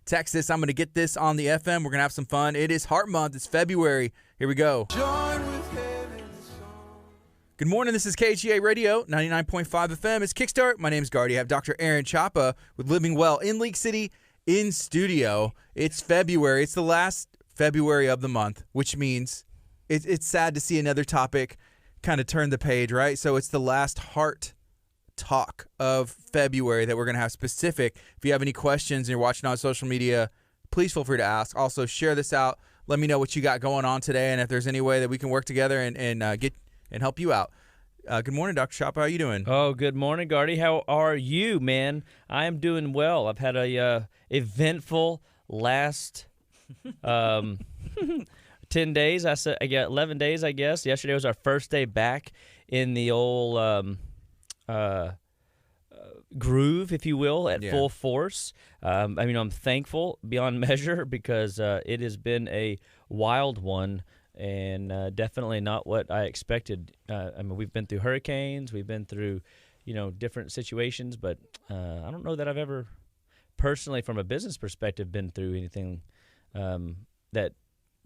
Text this. I'm going to get this on the FM. We're going to have some fun. It is Heart Month. It's February. Here we go. Good morning. This is KHEA Radio, 99.5 FM. It's Kickstart. My name is Gardy. I have Dr. Aaron Chapa with Living Well in League City in studio. It's February. It's the last February of the month, which means it's sad to see another topic kind of turn the page, right? So it's the last heart talk of February that we're going to have specific. If you have any questions and you're watching on social media, please feel free to ask. Also, share this out. Let me know what you got going on today and if there's any way that we can work together and get and help you out. Good morning, Dr. Chapa. How are you doing? Oh, good morning, Gardy. How are you, man? I am doing well. I've had a eventful last 10 days. I got 11 days, I guess. Yesterday was our first day back in the old groove, if you will, at full force. I'm thankful beyond measure because it has been a wild one. And definitely not what I expected. We've been through hurricanes, we've been through, different situations, but I don't know that I've ever personally, from a business perspective, been through anything that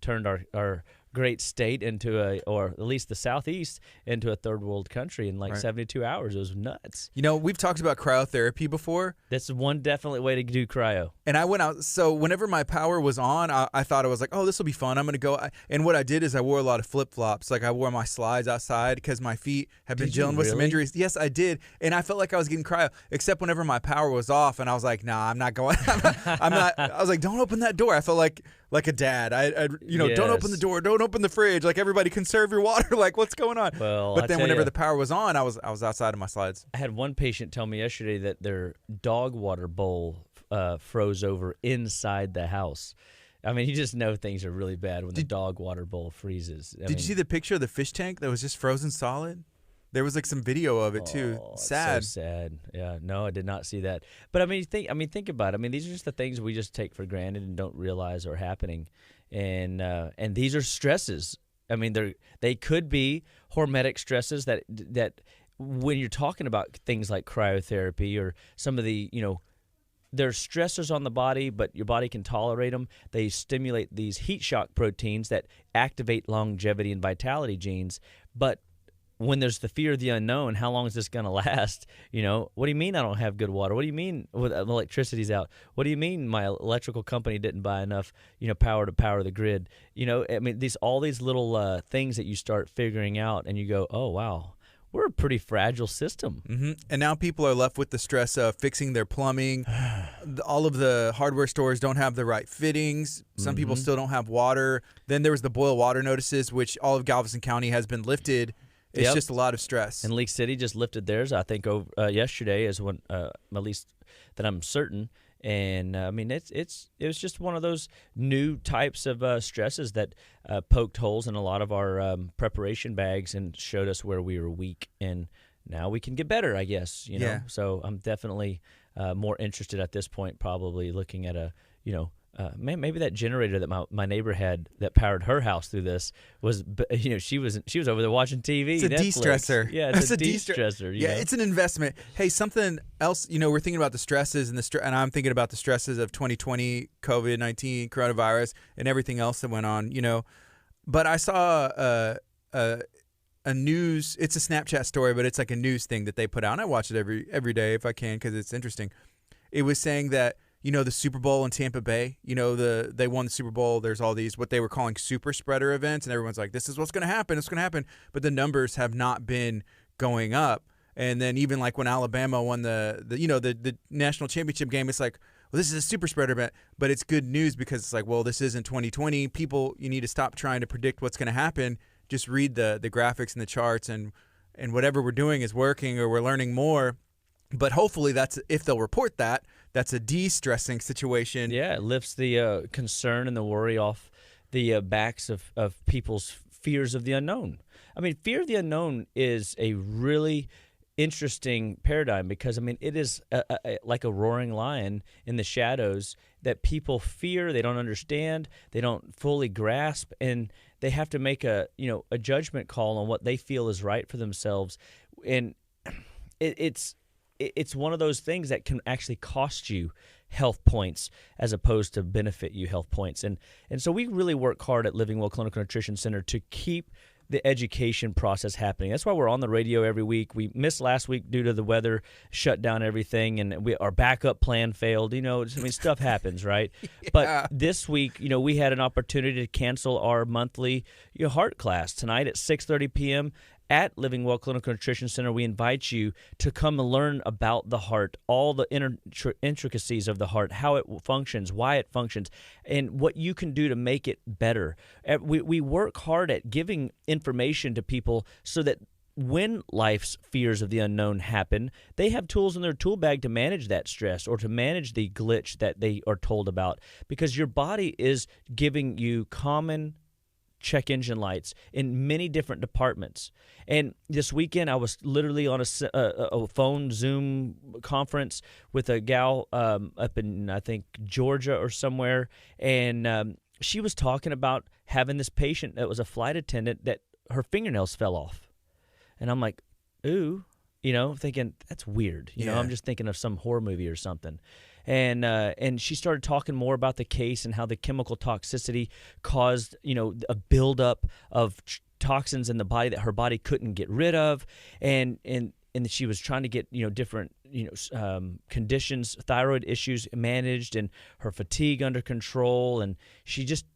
turned our great state into or at least the Southeast, into a third world country in 72 hours. It was nuts. We've talked about cryotherapy before. That's one definite way to do cryo. And I went out, so whenever my power was on, I thought it was like, oh, this will be fun. I'm going to go. And what I did is I wore a lot of flip-flops. Like I wore my slides outside because my feet have been dealing with some injuries. Yes, I did. And I felt like I was getting cryo, except whenever my power was off. And I was like, nah, I'm not going. I'm not. I was like, don't open that door. I felt like a dad. Don't open the door. Don't open the fridge. Like, everybody conserve your water. Like, what's going on? Well, but then whenever the power was on, I was outside of my slides. I had one patient tell me yesterday that their dog water bowl froze over inside the house. I mean, you just know things are really bad when the dog water bowl freezes. Did you see the picture of the fish tank that was just frozen solid? There was like some video of it too. Sad. So sad. Yeah. No, I did not see that. But think about it. These are just the things we just take for granted and don't realize are happening. And these are stresses. They could be hormetic stresses that when you're talking about things like cryotherapy or some of the, they're stressors on the body, but your body can tolerate them. They stimulate these heat shock proteins that activate longevity and vitality genes. But when there's the fear of the unknown, how long is this going to last? What do you mean I don't have good water? What do you mean electricity's out? What do you mean my electrical company didn't buy enough, power to power the grid? All these little things that you start figuring out and you go, oh, wow, we're a pretty fragile system. Mm-hmm. And now people are left with the stress of fixing their plumbing. All of the hardware stores don't have the right fittings. Some people still don't have water. Then there was the boil water notices, which all of Galveston County has been lifted. It's just a lot of stress. And League City just lifted theirs, I think, yesterday, is when, at least that I'm certain. And it was just one of those new types of stresses that poked holes in a lot of our preparation bags and showed us where we were weak. And now we can get better, I guess. Yeah. So I'm definitely more interested at this point, probably looking at maybe that generator that my neighbor had that powered her house through this was, she was over there watching TV. It's a de-stressor. Yeah, it's a de-stressor. Yeah, it's an investment. Hey, something else, we're thinking about the stresses and I'm thinking about the stresses of 2020, COVID-19, coronavirus, and everything else that went on, But I saw a news, it's a Snapchat story, but it's like a news thing that they put out. And I watch it every day if I can because it's interesting. It was saying that the Super Bowl in Tampa Bay, they won the Super Bowl. There's all these, what they were calling super spreader events. And everyone's like, this is what's going to happen. It's going to happen. But the numbers have not been going up. And then even like when Alabama won the national championship game, it's like, well, this is a super spreader event. But it's good news because it's like, well, this isn't 2020. People, you need to stop trying to predict what's going to happen. Just read the graphics and the charts and whatever we're doing is working or we're learning more. But hopefully if they'll report that's a de-stressing situation. Yeah, it lifts the concern and the worry off the backs of people's fears of the unknown. Fear of the unknown is a really interesting paradigm because, it is like a roaring lion in the shadows that people fear, they don't understand, they don't fully grasp, and they have to make a judgment call on what they feel is right for themselves. And it's one of those things that can actually cost you health points as opposed to benefit you health points. And so we really work hard at Living Well Clinical Nutrition Center to keep the education process happening. That's why we're on the radio every week. We missed last week due to the weather, shut down everything, and our backup plan failed. Stuff happens, right? Yeah. But this week, we had an opportunity to cancel our monthly heart class tonight at 6:30 p.m. at Living Well Clinical Nutrition Center. We invite you to come and learn about the heart, all the intricacies of the heart, how it functions, why it functions, and what you can do to make it better. We work hard at giving information to people so that when life's fears of the unknown happen, they have tools in their tool bag to manage that stress or to manage the glitch that they are told about, because your body is giving you common check engine lights in many different departments. And this weekend, I was literally on a phone Zoom conference with a gal up in, I think, Georgia or somewhere, and she was talking about having this patient that was a flight attendant that her fingernails fell off. And I'm like, ooh, thinking, that's weird. I'm just thinking of some horror movie or something. And she started talking more about the case and how the chemical toxicity caused, a buildup of toxins in the body that her body couldn't get rid of, and she was trying to get different conditions, thyroid issues managed, and her fatigue under control, and she just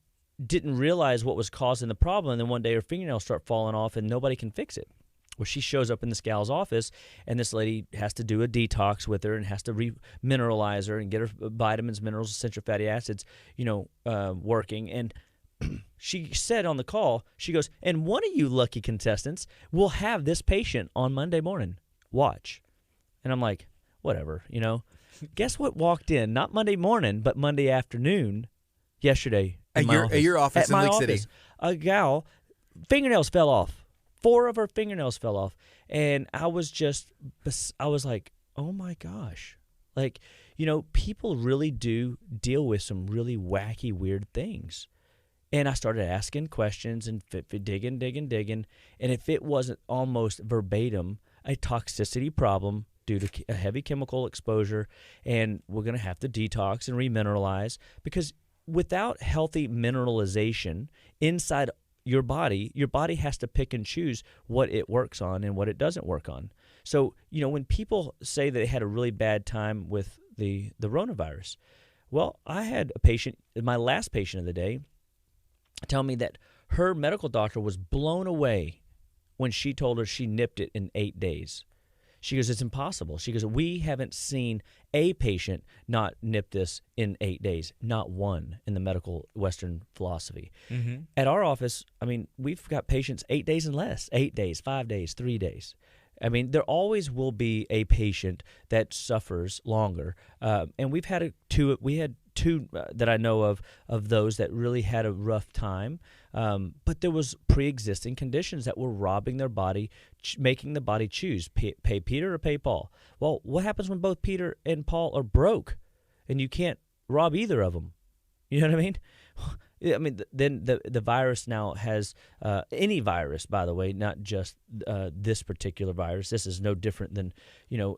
didn't realize what was causing the problem. And then one day her fingernails start falling off, and nobody can fix it. Well, she shows up in this gal's office, and this lady has to do a detox with her and has to remineralize her and get her vitamins, minerals, essential fatty acids, working. And she said on the call, she goes, and one of you lucky contestants will have this patient on Monday morning. Watch. And I'm like, whatever, Guess what walked in? Not Monday morning, but Monday afternoon yesterday. At your office in Lake City. A gal, fingernails fell off. 4 of her fingernails fell off, and I was like, oh my gosh. Like, people really do deal with some really wacky, weird things. And I started asking questions and digging, and if it wasn't almost verbatim a toxicity problem due to a heavy chemical exposure, and we're going to have to detox and remineralize, because without healthy mineralization inside your body has to pick and choose what it works on and what it doesn't work on. So, when people say that they had a really bad time with the coronavirus, well, I had a patient, my last patient of the day, tell me that her medical doctor was blown away when she told her she nipped it in 8 days. She goes, it's impossible. She goes, we haven't seen a patient not nip this in 8 days, not one in the medical Western philosophy. Mm-hmm. At our office, we've got patients 8 days and less, 8 days, 5 days, 3 days. There always will be a patient that suffers longer. And we had two that I know of those that really had a rough time. But there was pre-existing conditions that were robbing their body, making the body choose, pay Peter or pay Paul. Well, what happens when both Peter and Paul are broke and you can't rob either of them? You know what I mean? Then the virus now has any virus, by the way, not just this particular virus. This is no different than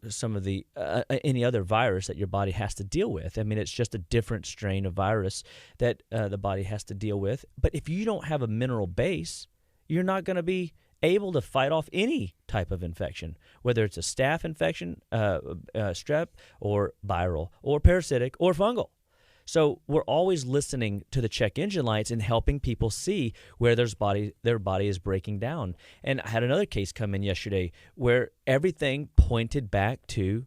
some of the any other virus that your body has to deal with. It's just a different strain of virus that the body has to deal with. But if you don't have a mineral base, you're not going to be able to fight off any type of infection, whether it's a staph infection, strep, or viral, or parasitic, or fungal. So we're always listening to the check engine lights and helping people see where their body is breaking down. And I had another case come in yesterday where everything pointed back to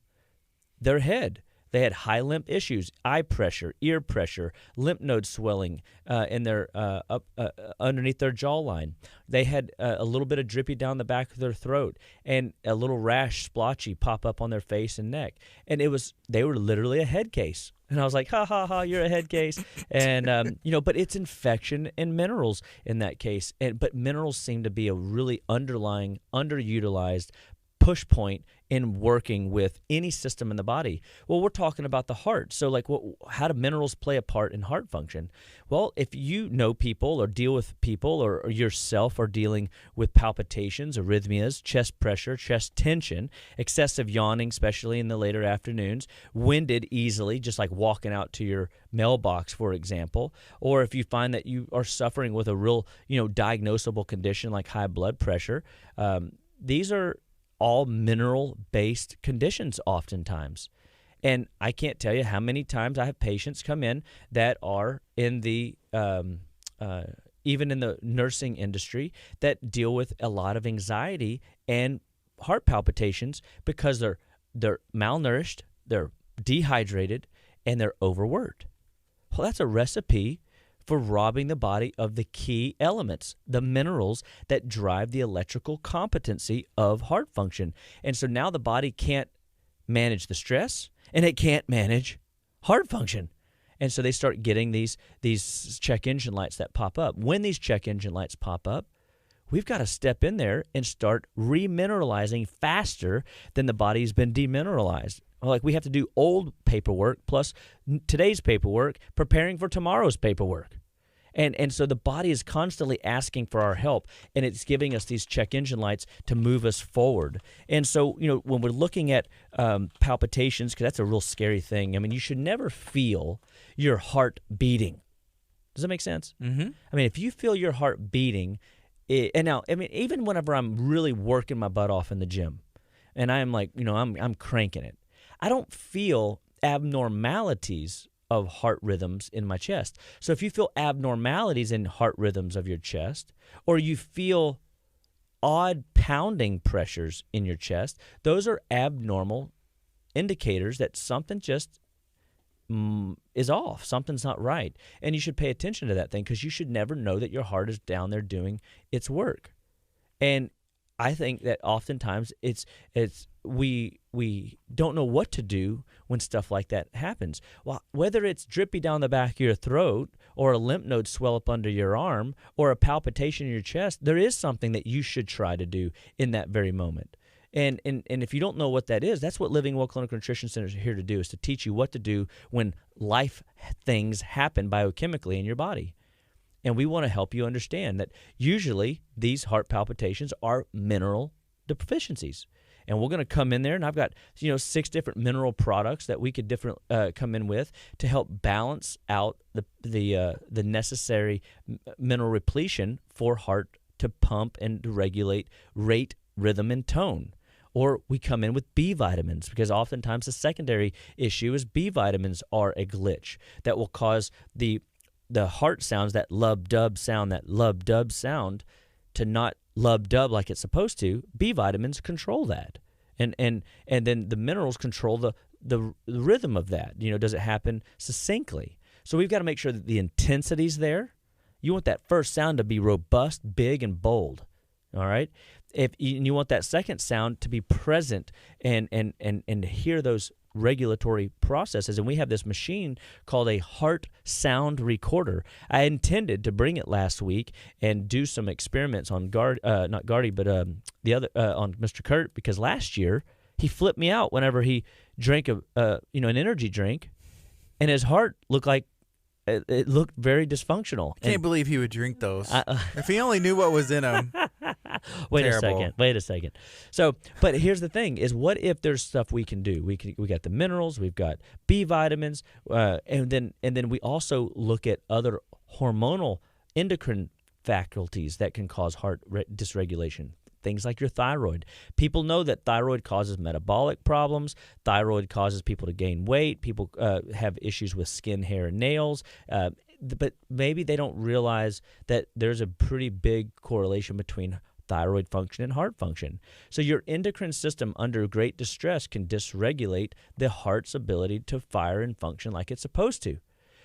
their head. They had high lymph issues, eye pressure, ear pressure, lymph node swelling in their underneath their jawline. They had a little bit of drippy down the back of their throat, and a little rash, splotchy, pop up on their face and neck. And they were literally a head case. And I was like, ha, ha, ha, you're a head case. And, but it's infection and minerals in that case. But minerals seem to be a really underlying, underutilized push point in working with any system in the body? Well, we're talking about the heart. So like how do minerals play a part in heart function? Well, if you know people or deal with people or yourself are dealing with palpitations, arrhythmias, chest pressure, chest tension, excessive yawning, especially in the later afternoons, winded easily, just like walking out to your mailbox, for example, or if you find that you are suffering with a real, diagnosable condition like high blood pressure, these are all mineral-based conditions oftentimes. And I can't tell you how many times I have patients come in that are in the even in the nursing industry that deal with a lot of anxiety and heart palpitations because they're malnourished, they're dehydrated, and they're overworked. Well, that's a recipe for robbing the body of the key elements, the minerals that drive the electrical competency of heart function. And so now the body can't manage the stress, and it can't manage heart function. And so they start getting these check engine lights that pop up. When these check engine lights pop up, we've got to step in there and start remineralizing faster than the body's been demineralized. Like we have to do old paperwork plus today's paperwork, preparing for tomorrow's paperwork. And so the body is constantly asking for our help, and it's giving us these check engine lights to move us forward. And so, when we're looking at palpitations, because that's a real scary thing, I mean, you should never feel your heart beating. Does that make sense? Mm-hmm. I mean, if you feel your heart beating, and now, I mean, even whenever I'm really working my butt off in the gym, and I'm like, I'm cranking it, I don't feel abnormalities of heart rhythms in my chest. So if you feel abnormalities in heart rhythms of your chest, or you feel odd pounding pressures in your chest, those are abnormal indicators that something just is off. Something's not right. And you should pay attention to that thing, because you should never know that your heart is down there doing its work. And I think that oftentimes we don't know what to do when stuff like that happens. Well, whether it's drippy down the back of your throat, or a lymph node swell up under your arm, or a palpitation in your chest, there is something that you should try to do in that very moment. And if you don't know what that is, that's what Living Well Clinical Nutrition Center is here to do, is to teach you what to do when life things happen biochemically in your body. And we want to help you understand that usually these heart palpitations are mineral deficiencies. And we're going to come in there, and I've got 6 different mineral products that we could come in with to help balance out the necessary mineral repletion for heart to pump and to regulate rate, rhythm, and tone. Or we come in with B vitamins, because oftentimes the secondary issue is B vitamins are a glitch that will cause the heart sounds, that lub-dub sound, to not lub-dub like it's supposed to. B vitamins control that. And then the minerals control the rhythm of that. Does it happen succinctly? So we've got to make sure that the intensity's there. You want that first sound to be robust, big, and bold. All right? If you want that second sound to be present and hear those regulatory processes. And we have this machine called a heart sound recorder. I intended to bring it last week and do some experiments on not Gardy, but the other on Mr. Kurt, because last year he flipped me out whenever he drank an energy drink, and his heart looked like it looked very dysfunctional. I can't believe he would drink those. If he only knew what was in them. Wait a second. So, but here's the thing: is what if there's stuff we can do? We got the minerals, we've got B vitamins, and then we also look at other hormonal endocrine faculties that can cause heart dysregulation. Things like your thyroid. People know that thyroid causes metabolic problems. Thyroid causes people to gain weight. People have issues with skin, hair, and nails. But maybe they don't realize that there's a pretty big correlation between thyroid function and heart function. So your endocrine system under great distress can dysregulate the heart's ability to fire and function like it's supposed to.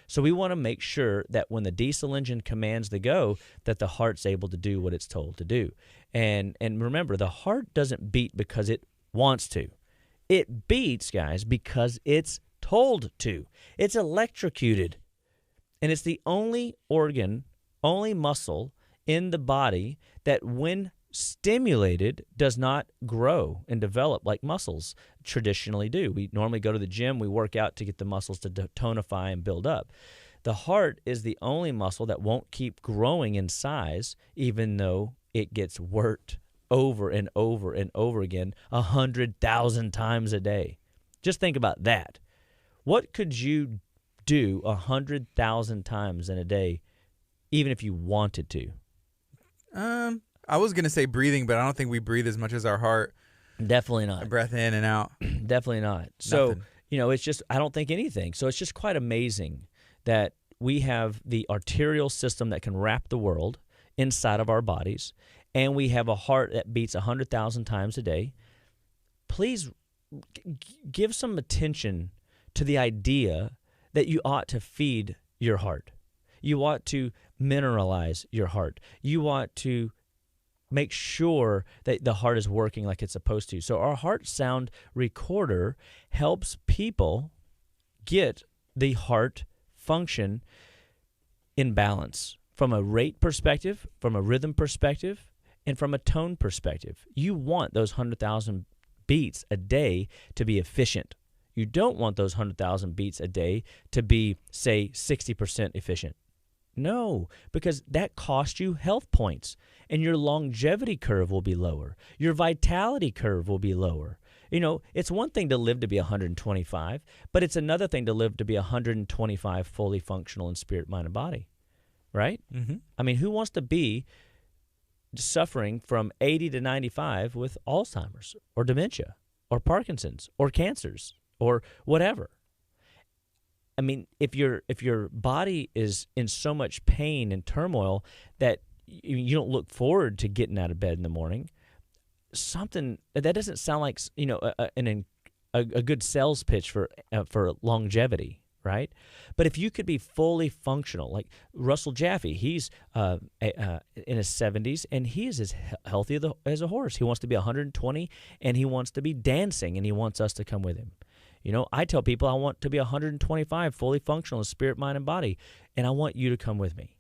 So we want to make sure that when the diesel engine commands the go, that the heart's able to do what it's told to do. And remember, the heart doesn't beat because it wants to. It beats, guys, because it's told to. It's electrocuted. And it's the only organ, only muscle in the body that when stimulated does not grow and develop like muscles traditionally do. We normally go to the gym, we work out to get the muscles to tonify and build up. The heart is the only muscle that won't keep growing in size, even though it gets worked over and over and over again 100,000 times a day. Just think about that. What could you do 100,000 times in a day, even if you wanted to? I was going to say breathing, but I don't think we breathe as much as our heart. Definitely not. Breath in and out. Definitely not. So, Nothing. it's just, I don't think anything. So it's just quite amazing that we have the arterial system that can wrap the world inside of our bodies, and we have a heart that beats 100,000 times a day. Please give some attention to the idea that you ought to feed your heart. You ought to mineralize your heart. You ought to make sure that the heart is working like it's supposed to. So our heart sound recorder helps people get the heart function in balance from a rate perspective, from a rhythm perspective, and from a tone perspective. You want those 100,000 beats a day to be efficient. You don't want those 100,000 beats a day to be, say, 60% efficient. No, because that costs you health points, and your longevity curve will be lower. Your vitality curve will be lower. It's one thing to live to be 125, but it's another thing to live to be 125 fully functional in spirit, mind, and body, right? Mm-hmm. I mean, who wants to be suffering from 80 to 95 with Alzheimer's or dementia or Parkinson's or cancers or whatever? I mean, if your body is in so much pain and turmoil that you don't look forward to getting out of bed in the morning, something that doesn't sound like a good sales pitch for longevity, right? But if you could be fully functional, like Russell Jaffe, he's in his 70s and he is as healthy as a horse. He wants to be 120 and he wants to be dancing and he wants us to come with him. I tell people I want to be 125 fully functional in spirit, mind, and body, and I want you to come with me.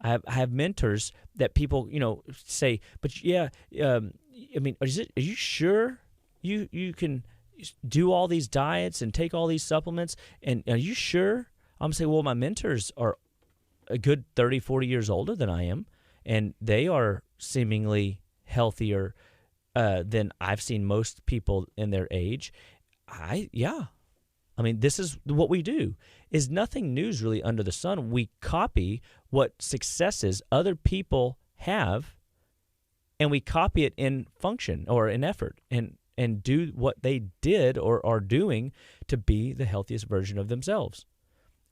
I have mentors that people, say, but yeah, I mean, are you sure you can do all these diets and take all these supplements? And are you sure? I'm going to say, well, my mentors are a good 30, 40 years older than I am, and they are seemingly healthier than I've seen most people in their age. I mean, this is what we do. Is nothing news really under the sun. We copy what successes other people have, and we copy it in function or in effort, and do what they did or are doing to be the healthiest version of themselves.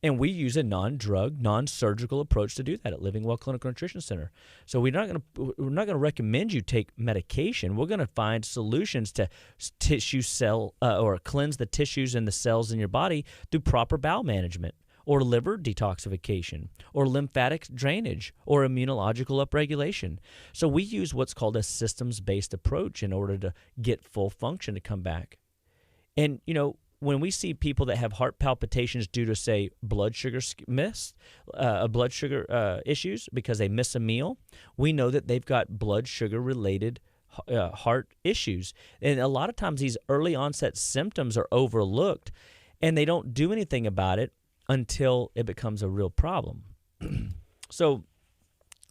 And we use a non-drug, non-surgical approach to do that at Living Well Clinical Nutrition Center. So we're not going to recommend you take medication. We're going to find solutions to tissue cell or cleanse the tissues and the cells in your body through proper bowel management, or liver detoxification, or lymphatic drainage, or immunological upregulation. So we use what's called a systems-based approach in order to get full function to come back. And when we see people that have heart palpitations due to, say, blood sugar issues because they miss a meal, we know that they've got blood sugar-related heart issues. And a lot of times these early onset symptoms are overlooked, and they don't do anything about it until it becomes a real problem. So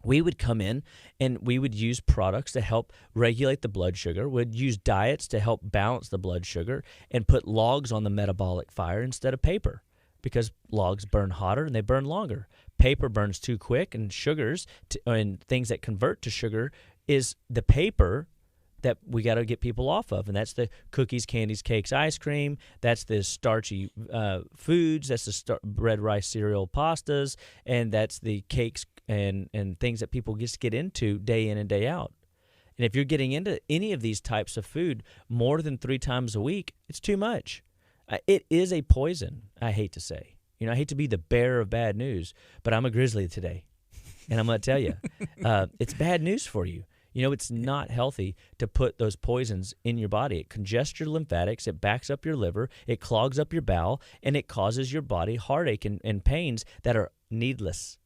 we would come in and we would use products to help regulate the blood sugar. We'd use diets to help balance the blood sugar and put logs on the metabolic fire instead of paper, because logs burn hotter and they burn longer. Paper burns too quick, and sugars and things that convert to sugar is the paper that we got to get people off of, and that's the cookies, candies, cakes, ice cream. That's the starchy foods. That's the bread, rice, cereal, pastas, and that's the cakes and things that people just get into day in and day out. And if you're getting into any of these types of food more than 3 times a week, it's too much. It is a poison, I hate to say. I hate to be the bearer of bad news, but I'm a grizzly today, and I'm going to tell you, it's bad news for you. It's not healthy to put those poisons in your body. It congests your lymphatics, it backs up your liver, it clogs up your bowel, and it causes your body heartache and pains that are needless.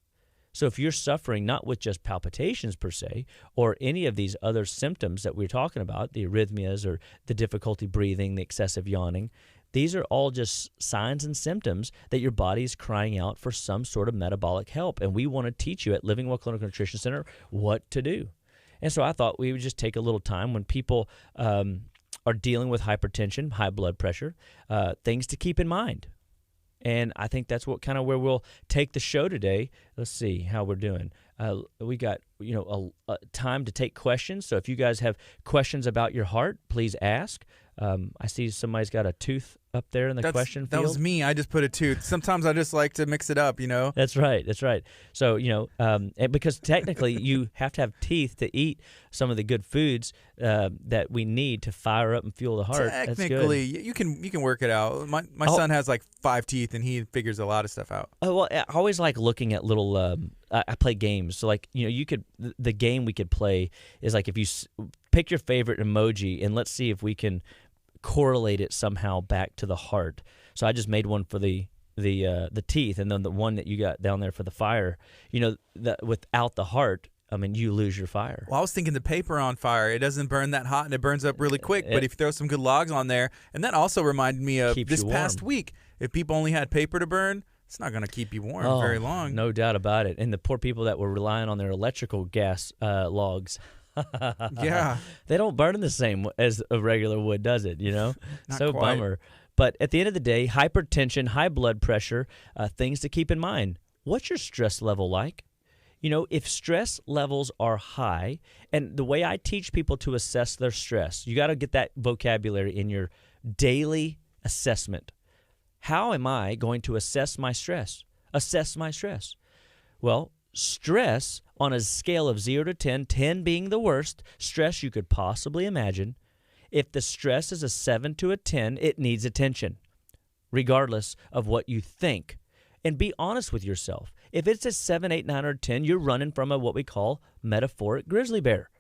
So if you're suffering not with just palpitations per se, or any of these other symptoms that we're talking about, the arrhythmias or the difficulty breathing, the excessive yawning, these are all just signs and symptoms that your body is crying out for some sort of metabolic help. And we want to teach you at Living Well Clinical Nutrition Center what to do. And so I thought we would just take a little time when people are dealing with hypertension, high blood pressure, things to keep in mind. And I think that's what kind of where we'll take the show today. Let's see how we're doing. We got a time to take questions. So if you guys have questions about your heart, please ask. I see somebody's got a tooth up there in the question field. That was me. I just put a tooth. Sometimes I just like to mix it up, That's right. That's right. So, and because technically you have to have teeth to eat some of the good foods that we need to fire up and fuel the heart. Technically, you can work it out. My son has like 5 teeth, and he figures a lot of stuff out. Oh, well, I always like looking at little I play games. So like, the game we could play is like if you pick your favorite emoji and let's see if we can correlate it somehow back to the heart. So I just made one for the teeth, and then the one that you got down there for the fire. That without the heart, you lose your fire. Well, I was thinking the paper on fire, it doesn't burn that hot and it burns up really quick. But if you throw some good logs on there, and that also reminded me of this past week, if people only had paper to burn, it's not going to keep you warm very long. No doubt about it. And the poor people that were relying on their electrical gas logs. Yeah. They don't burn the same as a regular wood, does it? Not so quite. Bummer. But at the end of the day, hypertension, high blood pressure, things to keep in mind. What's your stress level like? If stress levels are high, and the way I teach people to assess their stress, you got to get that vocabulary in your daily assessment. How am I going to assess my stress? Well, stress on a scale of 0 to 10, 10 being the worst stress you could possibly imagine. If the stress is a 7 to a 10, it needs attention, regardless of what you think. And be honest with yourself. If it's a 7, 8, 9, or 10, you're running from what we call metaphoric grizzly bear.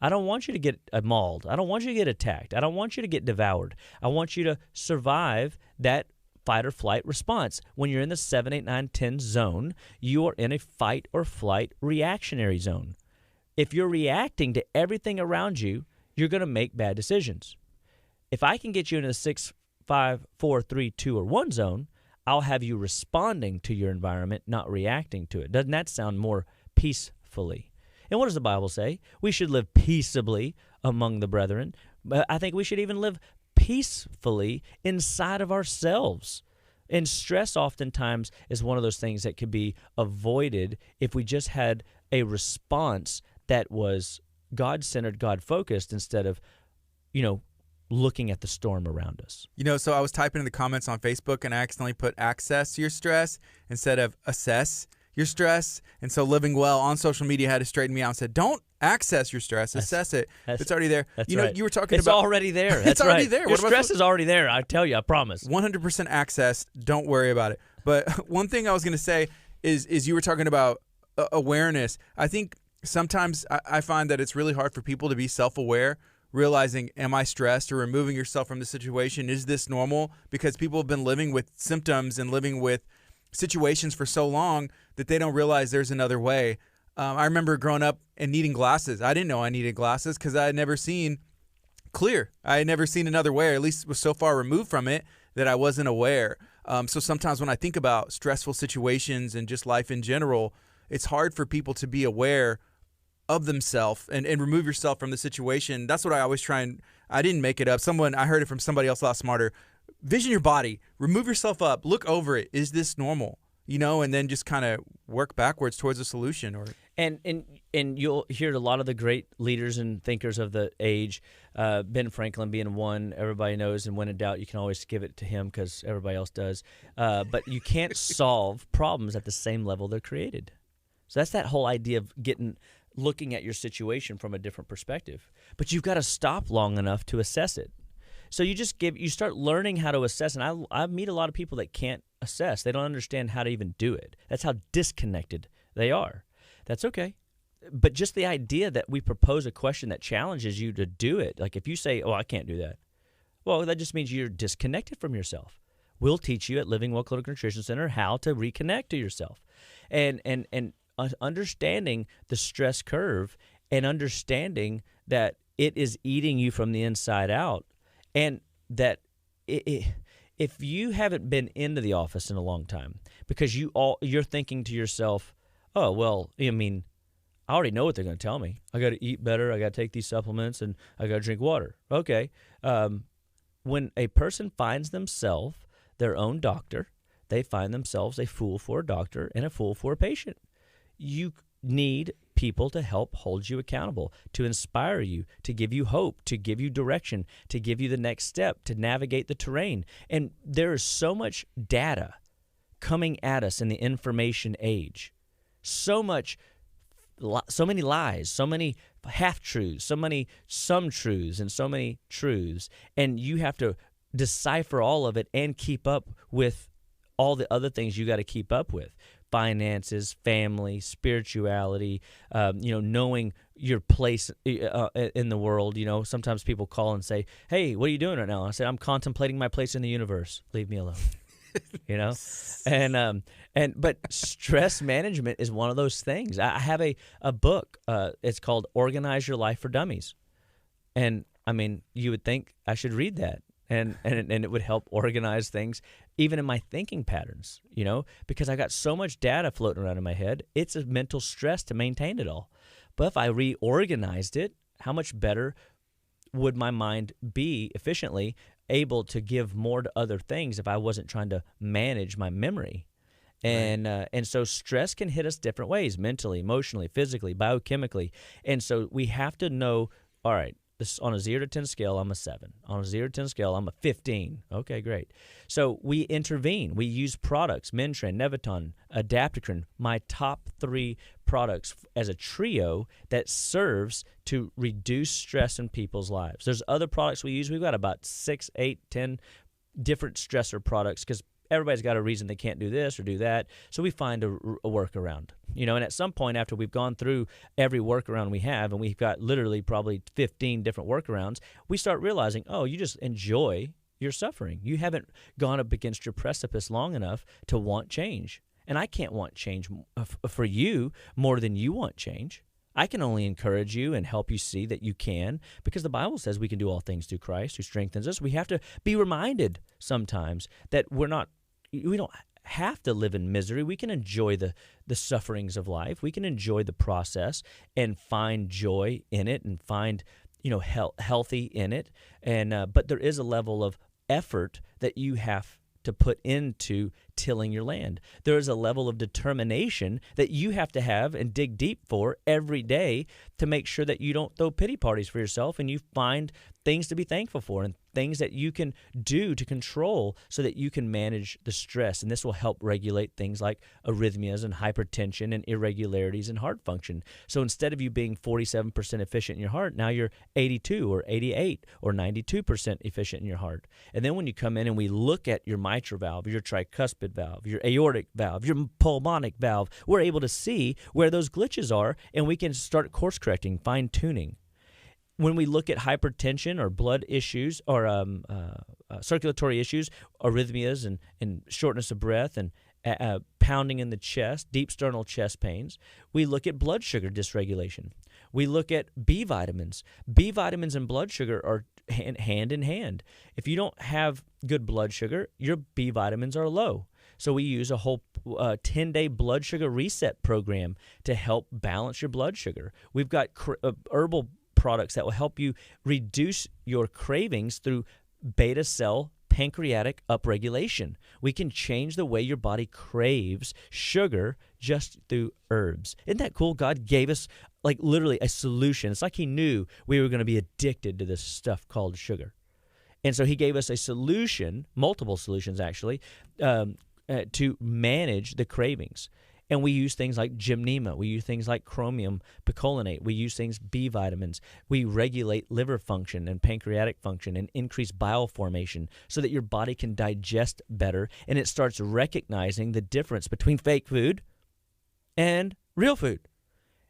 I don't want you to get mauled. I don't want you to get attacked. I don't want you to get devoured. I want you to survive that fight or flight response. When you're in the 7, 8, 9, 10 zone, you are in a fight or flight reactionary zone. If you're reacting to everything around you, you're going to make bad decisions. If I can get you into the 6, 5, 4, 3, 2, or 1 zone, I'll have you responding to your environment, not reacting to it. Doesn't that sound more peacefully? And what does the Bible say? We should live peaceably among the brethren. But I think we should even live peacefully inside of ourselves. And stress oftentimes is one of those things that could be avoided if we just had a response that was God-centered, God-focused, instead of, looking at the storm around us. So I was typing in the comments on Facebook, and I accidentally put access your stress instead of assess your stress. And so Living Well on social media had to straighten me out and said, don't access your stress, assess it. It's already there. That's right. You were talking it's about... It's already there. That's it's already right. there. Your stress is already there. I tell you, I promise. 100% access. Don't worry about it. But one thing I was going to say is you were talking about awareness. I think sometimes I find that it's really hard for people to be self-aware, realizing, am I stressed, or removing yourself from the situation? Is this normal? Because people have been living with symptoms and living with situations for so long that they don't realize there's another way. I remember growing up and needing glasses. I didn't know I needed glasses because I had never seen clear. I had never seen another way, or at least was so far removed from it that I wasn't aware. So sometimes when I think about stressful situations and just life in general, it's hard for people to be aware of themselves and remove yourself from the situation. That's what I always try, and I didn't make it up. I heard it from somebody else a lot smarter. Vision your body, remove yourself up, look over it. Is this normal? And then just kind of work backwards towards a solution. And you'll hear a lot of the great leaders and thinkers of the age, Ben Franklin being one, everybody knows, and when in doubt, you can always give it to him because everybody else does. But you can't solve problems at the same level they're created. So that's that whole idea of looking at your situation from a different perspective. But you've got to stop long enough to assess it. So you start learning how to assess, and I meet a lot of people that can't assess. They don't understand how to even do it. That's how disconnected they are. That's okay. But just the idea that we propose a question that challenges you to do it, like if you say, I can't do that, well, that just means you're disconnected from yourself. We'll teach you at Living Well Clinical Nutrition Center how to reconnect to yourself. And understanding the stress curve and understanding that it is eating you from the inside out, and that if you haven't been into the office in a long time, because you're thinking to yourself, oh, well, I mean, I already know what they're going to tell me. I got to eat better. I got to take these supplements, and I got to drink water. Okay. When a person finds themselves their own doctor, they find themselves a fool for a doctor and a fool for a patient. You need people to help hold you accountable, to inspire you, to give you hope, to give you direction, to give you the next step, to navigate the terrain. And there is so much data coming at us in the information age. So many lies, so many half-truths, some truths, and so many truths. And you have to decipher all of it and keep up with all the other things you got to keep up with. Finances, family, spirituality, knowing your place in the world. Sometimes people call and say, hey, what are you doing right now? I said, I'm contemplating my place in the universe. Leave me alone. But stress management is one of those things. I have a book. It's called Organize Your Life for Dummies. And I mean, you would think I should read that. And it would help organize things, even in my thinking patterns, because I got so much data floating around in my head. It's a mental stress to maintain it all. But if I reorganized it, how much better would my mind be efficiently able to give more to other things if I wasn't trying to manage my memory? And so stress can hit us different ways, mentally, emotionally, physically, biochemically. And so we have to know, all right, on a 0 to 10 scale, I'm a 7. On a 0 to 10 scale, I'm a 15. Okay, great. So we intervene. We use products, Mintran, Neviton, Adaptocrine, my top 3 products as a trio that serves to reduce stress in people's lives. There's other products we use. We've got about 6, 8, 10 different stressor products because everybody's got a reason they can't do this or do that. So we find a workaround. And at some point after we've gone through every workaround we have, and we've got literally probably 15 different workarounds, we start realizing, oh, you just enjoy your suffering. You haven't gone up against your precipice long enough to want change. And I can't want change for you more than you want change. I can only encourage you and help you see that you can, because the Bible says we can do all things through Christ who strengthens us. We have to be reminded sometimes that we don't have to live in misery. We can enjoy the sufferings of life. We can enjoy the process and find joy in it and find healthy in it. And but there is a level of effort that you have to put into tilling your land. There is a level of determination that you have to have and dig deep for every day to make sure that you don't throw pity parties for yourself, and you find things to be thankful for and things that you can do to control so that you can manage the stress. And this will help regulate things like arrhythmias and hypertension and irregularities in heart function. So instead of you being 47% efficient in your heart, now you're 82 or 88 or 92% efficient in your heart. And then when you come in and we look at your mitral valve, your tricuspid valve, your aortic valve, your pulmonic valve, we're able to see where those glitches are, and we can start course correcting, fine tuning. When we look at hypertension or blood issues or circulatory issues, arrhythmias and shortness of breath and pounding in the chest, deep sternal chest pains, we look at blood sugar dysregulation. We look at B vitamins. B vitamins and blood sugar are hand in hand. If you don't have good blood sugar, your B vitamins are low. So we use a whole 10-day blood sugar reset program to help balance your blood sugar. We've got herbal products that will help you reduce your cravings through beta cell pancreatic upregulation. We can change the way your body craves sugar just through herbs. Isn't that cool? God gave us like literally a solution. It's like he knew we were going to be addicted to this stuff called sugar. And so he gave us a solution, multiple solutions actually, to manage the cravings. And we use things like gymnema. We use things like chromium picolinate. We use things, B vitamins. We regulate liver function and pancreatic function and increase bile formation so that your body can digest better, and it starts recognizing the difference between fake food and real food.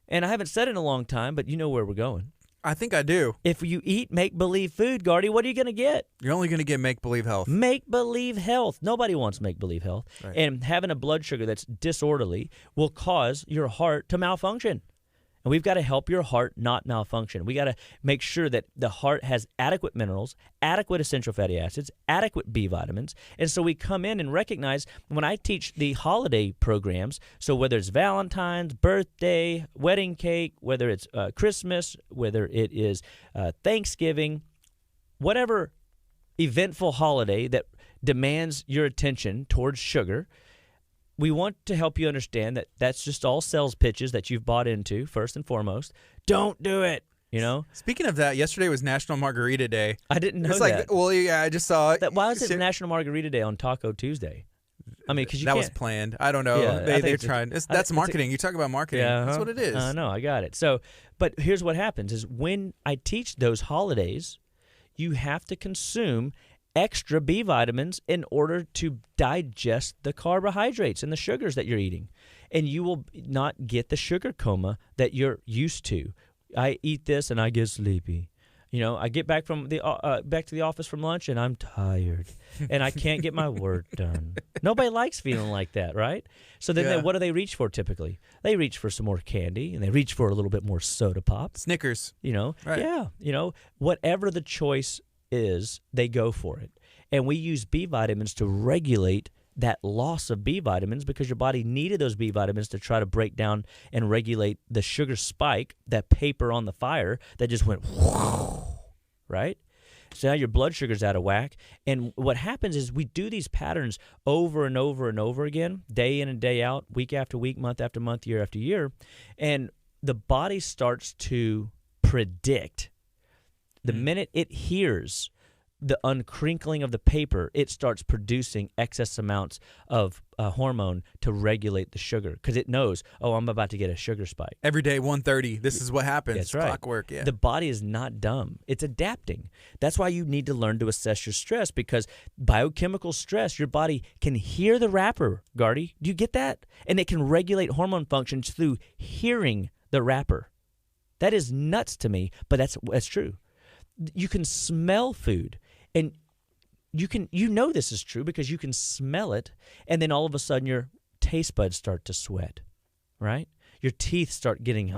And I haven't said it in a long time, but you know where we're going. I think I do. If you eat make-believe food, Gardy, what are you going to get? You're only going to get make-believe health. Make-believe health. Nobody wants make-believe health. Right. And having a blood sugar that's disorderly will cause your heart to malfunction. And we've got to help your heart not malfunction. We got to make sure that the heart has adequate minerals, adequate essential fatty acids, adequate B vitamins. And so we come in and recognize when I teach the holiday programs, so whether it's Valentine's, birthday, wedding cake, whether it's Christmas, whether it is Thanksgiving, whatever eventful holiday that demands your attention towards sugar, we want to help you understand that that's just all sales pitches that you've bought into, first and foremost. Don't do it, you know? Speaking of that, yesterday was National Margarita Day. I didn't know It's that. like, well, yeah, I just saw it. Why is it National Margarita Day on Taco Tuesday? I mean, because you that can't. was planned. I don't know. Yeah, They're trying. That's marketing. You talk about marketing. Yeah, That's what it is. I know. I got it. So, but here's what happens is when I teach those holidays, you have to consume extra B vitamins in order to digest the carbohydrates and the sugars that you're eating. And you will not get the sugar coma that you're used to. I eat this and I get sleepy. You know, I get back from the back to the office from lunch and I'm tired and I can't get my work done. Nobody likes feeling like that, right? So then what do they reach for typically? They reach for some more candy and they reach for a little bit more soda pop. Snickers. You know, right. Yeah. You know, whatever the choice is, they go for it. And we use B vitamins to regulate that loss of B vitamins because your body needed those B vitamins to try to break down and regulate the sugar spike, that paper on the fire that just went right? So now your blood sugar's out of whack. And what happens is we do these patterns over and over and over again, day in and day out, week after week, month after month, year after year. And the body starts to predict. The minute it hears the uncrinkling of the paper, it starts producing excess amounts of hormone to regulate the sugar because it knows, oh, I'm about to get a sugar spike. Every day, 1:30, this is what happens. That's right. Clockwork, yeah. The body is not dumb. It's adapting. That's why you need to learn to assess your stress because biochemical stress, your body can hear the wrapper, Gardy. Do you get that? And it can regulate hormone functions through hearing the wrapper. That is nuts to me, but that's true. You can smell food, and you know this is true because you can smell it, and then all of a sudden your taste buds start to sweat, right? Your teeth start getting.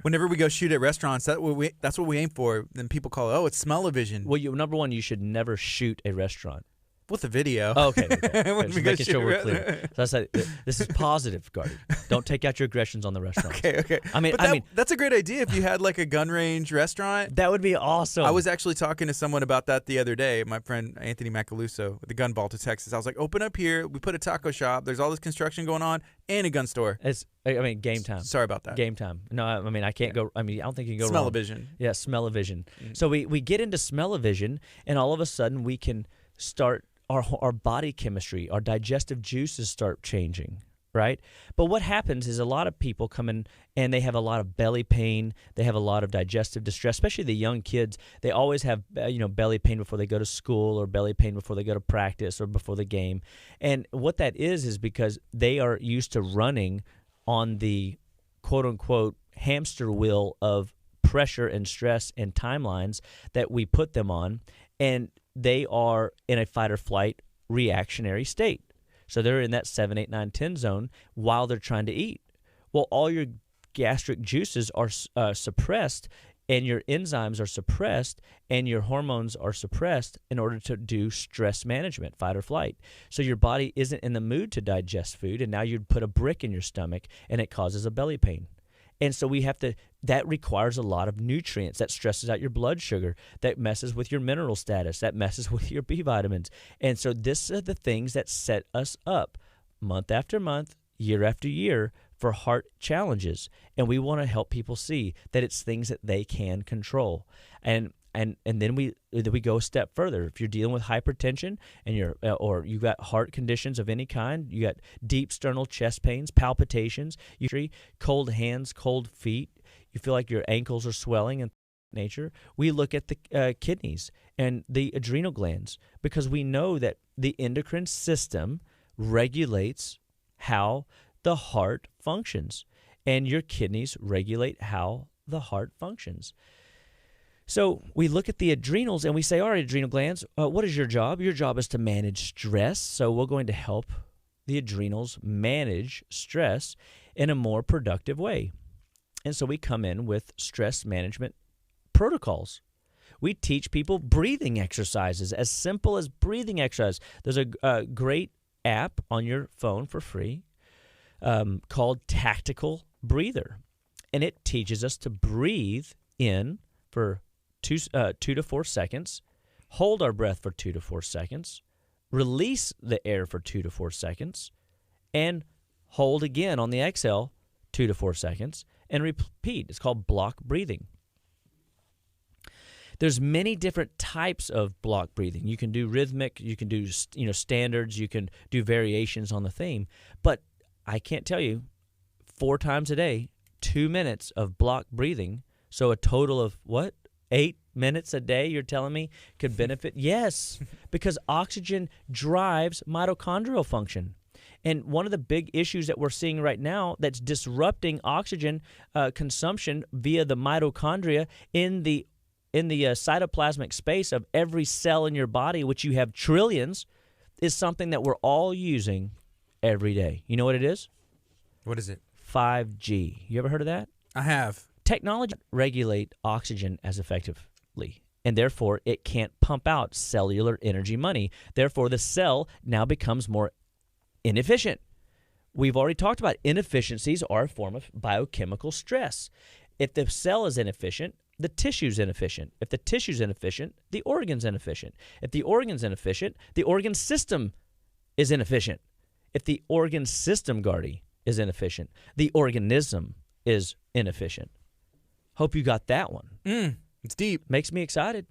Whenever we go shoot at restaurants, that's what we aim for. Then people call it, oh, it's smell-o-vision. Well, number one, you should never shoot a restaurant. With a video. Oh, okay. Just making sure we're it. clear. So I said, this is positive, Gardy. Don't take out your aggressions on the restaurant. Okay. I mean, that's a great idea if you had like a gun range restaurant. That would be awesome. I was actually talking to someone about that the other day. My friend Anthony Macaluso with the Gun Vault of Texas. I was like, open up here. We put a taco shop. There's all this construction going on and a gun store. Game time. Sorry about that. Game time. No, I mean, I can't go. I mean, I don't think you can go wrong. Smell-o-vision. Yeah, smell-o-vision. Mm-hmm. So we get into smell-o-vision, and all of a sudden we can start our body chemistry, our digestive juices start changing, right? But what happens is a lot of people come in and they have a lot of belly pain. They have a lot of digestive distress, especially the young kids. They always have belly pain before they go to school or belly pain before they go to practice or before the game. And what that is because they are used to running on the quote-unquote hamster wheel of pressure and stress and timelines that we put them on, and they are in a fight or flight reactionary state. So they're in that 7, 8, 9, 10 zone while they're trying to eat. Well, all your gastric juices are suppressed, and your enzymes are suppressed, and your hormones are suppressed in order to do stress management, fight or flight. So your body isn't in the mood to digest food, and now you'd put a brick in your stomach, and it causes a belly pain. And so that requires a lot of nutrients. That stresses out your blood sugar. That messes with your mineral status. That messes with your B vitamins. And so these are the things that set us up month after month, year after year for heart challenges. And we want to help people see that it's things that they can control. And then we go a step further. If you're dealing with hypertension and or you got heart conditions of any kind, you got deep sternal chest pains, palpitations, cold hands, cold feet, you feel like your ankles are swelling and nature, we look at the kidneys and the adrenal glands because we know that the endocrine system regulates how the heart functions, and your kidneys regulate how the heart functions. So we look at the adrenals and we say, all right, adrenal glands, what is your job? Your job is to manage stress. So we're going to help the adrenals manage stress in a more productive way. And so we come in with stress management protocols. We teach people breathing exercises, as simple as breathing exercise. There's a great app on your phone for free called Tactical Breather. And it teaches us to breathe in for 2 to 4 seconds, hold our breath for 2 to 4 seconds, release the air for 2 to 4 seconds, and hold again on the exhale 2 to 4 seconds, and repeat. It's called block breathing. There's many different types of block breathing. You can do rhythmic, you can do standards, you can do variations on the theme, but I can't tell you 4 times a day, 2 minutes of block breathing, so a total of what? 8 minutes a day, you're telling me, could benefit? Yes, because oxygen drives mitochondrial function. And one of the big issues that we're seeing right now that's disrupting oxygen consumption via the mitochondria in the cytoplasmic space of every cell in your body, which you have trillions, is something that we're all using every day. You know what it is? What is it? 5G. You ever heard of that? I have. Technology regulate oxygen as effectively, and therefore it can't pump out cellular energy money. Therefore, the cell now becomes more inefficient. We've already talked about inefficiencies are a form of biochemical stress. If the cell is inefficient, the tissue's inefficient. If the tissue's inefficient, the organ's inefficient. If the organ's inefficient, the organ system is inefficient. If the organ system, Gardy, is inefficient, the organism is inefficient. Hope you got that one. It's deep. Makes me excited.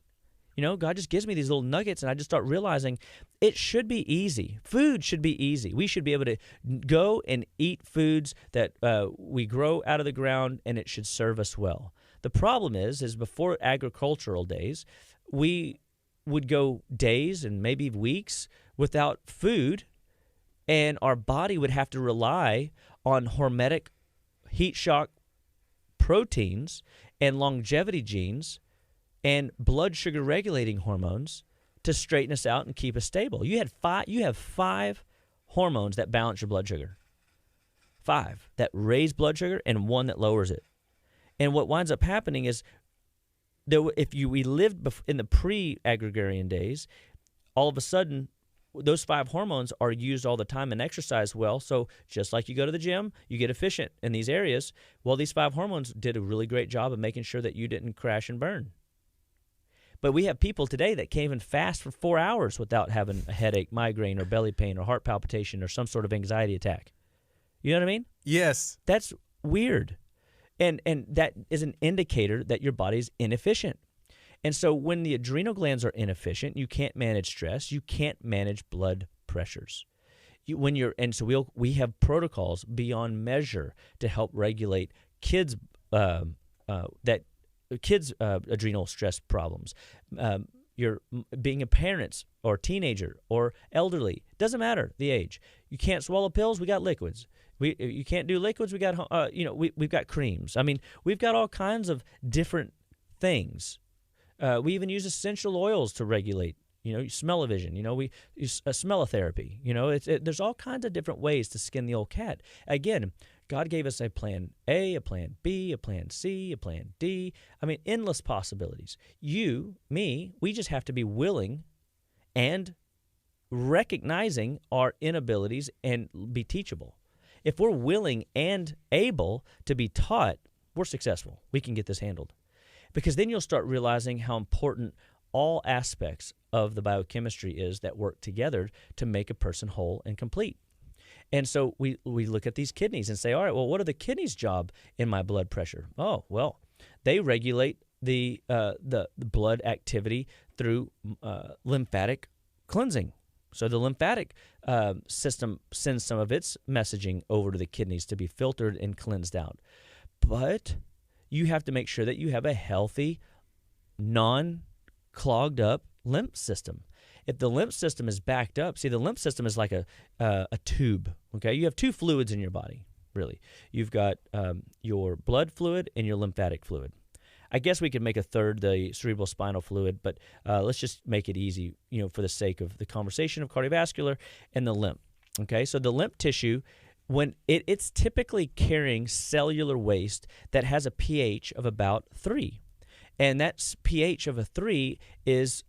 You know, God just gives me these little nuggets, and I just start realizing it should be easy. Food should be easy. We should be able to go and eat foods that we grow out of the ground, and it should serve us well. The problem is before agricultural days, we would go days and maybe weeks without food, and our body would have to rely on hormetic heat shock proteins and longevity genes and blood sugar regulating hormones to straighten us out and keep us stable. You have 5 hormones that balance your blood sugar. 5 that raise blood sugar and 1 that lowers it. And what winds up happening is we lived in the pre-agrarian days, all of a sudden those 5 hormones are used all the time and exercise well. So just like you go to the gym, you get efficient in these areas. Well, these 5 hormones did a really great job of making sure that you didn't crash and burn. But we have people today that can't even fast for 4 hours without having a headache, migraine, or belly pain, or heart palpitation, or some sort of anxiety attack. You know what I mean? Yes. That's weird. And that is an indicator that your body's inefficient. And so when the adrenal glands are inefficient, you can't manage stress, you can't manage blood pressures. So we have protocols beyond measure to help regulate kids' adrenal stress problems. You're being a parent or teenager or elderly, doesn't matter the age. You can't swallow pills, we got liquids. You can't do liquids, we got we've got creams. I mean, we've got all kinds of different things. We even use essential oils to regulate, smell-o-vision. We use smellotherapy. There's all kinds of different ways to skin the old cat. Again, God gave us a plan A, a plan B, a plan C, a plan D. I mean, endless possibilities. You, me, we just have to be willing and recognizing our inabilities and be teachable. If we're willing and able to be taught, we're successful. We can get this handled. Because then you'll start realizing how important all aspects of the biochemistry is that work together to make a person whole and complete. And so we look at these kidneys and say, all right, well, what are the kidneys' job in my blood pressure? Oh, well, they regulate the blood activity through lymphatic cleansing. So the lymphatic system sends some of its messaging over to the kidneys to be filtered and cleansed out. But you have to make sure that you have a healthy, non-clogged up lymph system. If the lymph system is backed up, see, the lymph system is like a tube, okay? You have 2 fluids in your body, really. You've got your blood fluid and your lymphatic fluid. I guess we could make a third, the cerebral spinal fluid, but let's just make it easy, for the sake of the conversation of cardiovascular and the lymph. Okay, so the lymph tissue, when it's typically carrying cellular waste that has a pH of about 3. And that pH of a 3 is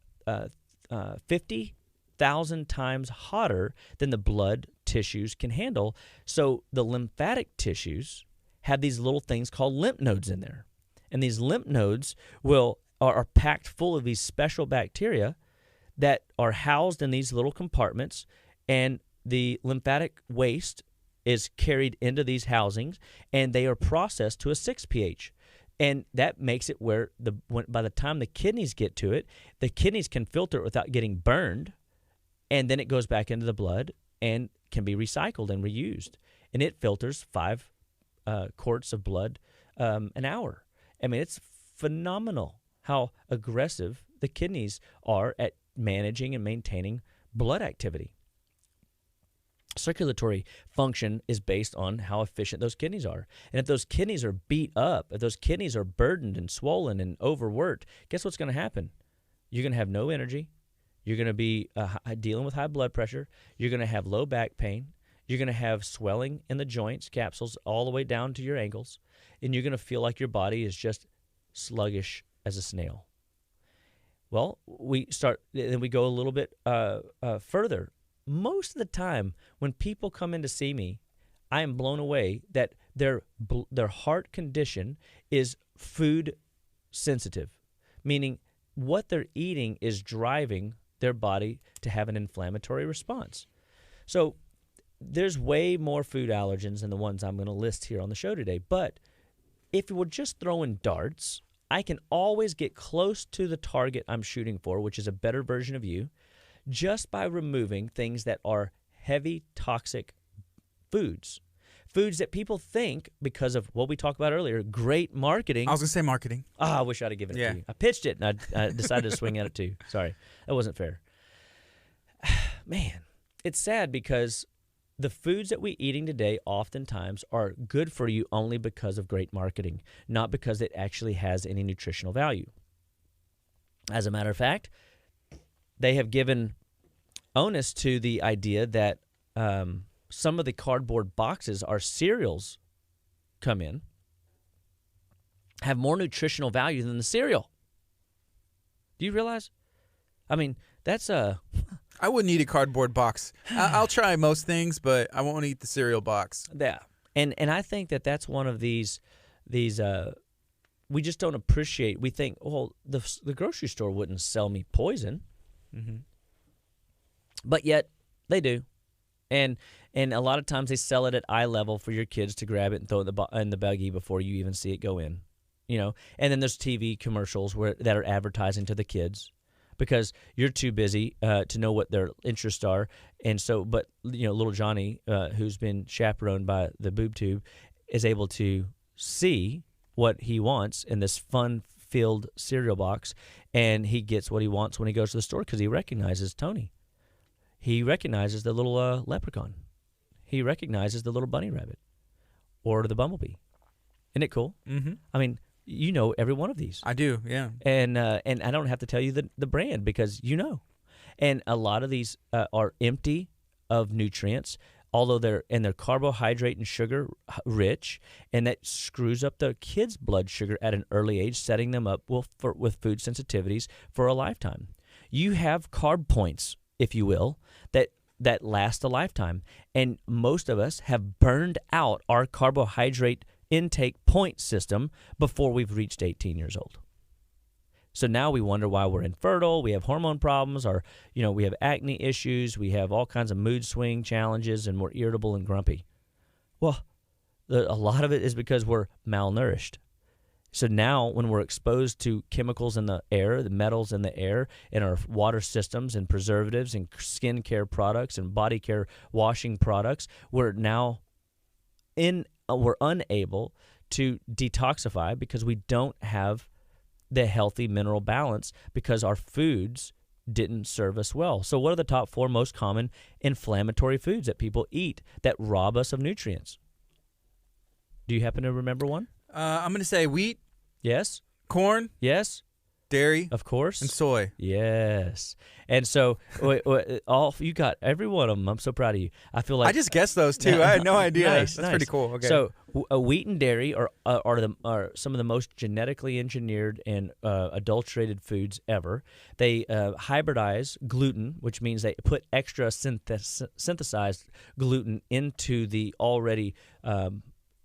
50,000 times hotter than the blood tissues can handle. So the lymphatic tissues have these little things called lymph nodes in there. And these lymph nodes are packed full of these special bacteria that are housed in these little compartments, and the lymphatic waste is carried into these housings, and they are processed to a 6 pH. And that makes it where by the time the kidneys get to it, the kidneys can filter it without getting burned, and then it goes back into the blood and can be recycled and reused. And it filters 5 quarts of blood an hour. I mean, it's phenomenal how aggressive the kidneys are at managing and maintaining blood activity. Circulatory function is based on how efficient those kidneys are. And if those kidneys are beat up, if those kidneys are burdened and swollen and overworked, guess what's going to happen? You're going to have no energy. You're going to be dealing with high blood pressure. You're going to have low back pain. You're going to have swelling in the joints, capsules, all the way down to your ankles. And you're going to feel like your body is just sluggish as a snail. Well, we go a little bit further. Most of the time, when people come in to see me, I am blown away that their heart condition is food sensitive, meaning what they're eating is driving their body to have an inflammatory response. So there's way more food allergens than the ones I'm going to list here on the show today. But if we're just throwing darts, I can always get close to the target I'm shooting for, which is a better version of you, just by removing things that are heavy toxic foods. Foods that people think, because of what we talked about earlier, great marketing. I was going to say marketing. I wish I'd have given it to you. I pitched it, and I decided to swing at it too. Sorry. That wasn't fair. Man, it's sad because the foods that we're eating today oftentimes are good for you only because of great marketing, not because it actually has any nutritional value. As a matter of fact, they have given onus to the idea that some of the cardboard boxes our cereals come in have more nutritional value than the cereal. Do you realize? I mean, that's a... I wouldn't eat a cardboard box. I'll try most things, but I won't eat the cereal box. Yeah, and I think that's one of these we just don't appreciate. We think, well, the grocery store wouldn't sell me poison. Mm-hmm. But yet they do, and a lot of times they sell it at eye level for your kids to grab it and throw it in the buggy before you even see it go in, And then there's TV commercials that are advertising to the kids because you're too busy to know what their interests are, and so but little Johnny, who's been chaperoned by the boob tube, is able to see what he wants in this fun-filled cereal box, and he gets what he wants when he goes to the store because he recognizes Tony. He recognizes the little leprechaun. He recognizes the little bunny rabbit or the bumblebee. Isn't it cool? Mm-hmm. I mean, every one of these. I do, yeah. And I don't have to tell you the brand because you. And a lot of these are empty of nutrients, although they're carbohydrate and sugar rich, and that screws up the kids' blood sugar at an early age, setting them up with food sensitivities for a lifetime. You have carb points, if you will, that last a lifetime. And most of us have burned out our carbohydrate intake point system before we've reached 18 years old. So now we wonder why we're infertile, we have hormone problems, or we have acne issues, we have all kinds of mood swing challenges, and we're irritable and grumpy. Well, a lot of it is because we're malnourished. So now when we're exposed to chemicals in the air, the metals in the air, in our water systems and preservatives and skin care products and body care washing products, we're now we're unable to detoxify because we don't have the healthy mineral balance because our foods didn't serve us well. So what are the top 4 most common inflammatory foods that people eat that rob us of nutrients? Do you happen to remember one? I'm going to say wheat, Yes. corn, Yes. dairy, Of course. and soy. Yes. And so, all you got every one of them. I'm so proud of you. I feel like I just guessed those two. I had no idea. Nice, That's nice. pretty cool. Okay. So, wheat and dairy are some of the most genetically engineered and adulterated foods ever. They hybridize gluten, which means they put extra synthesized gluten into the already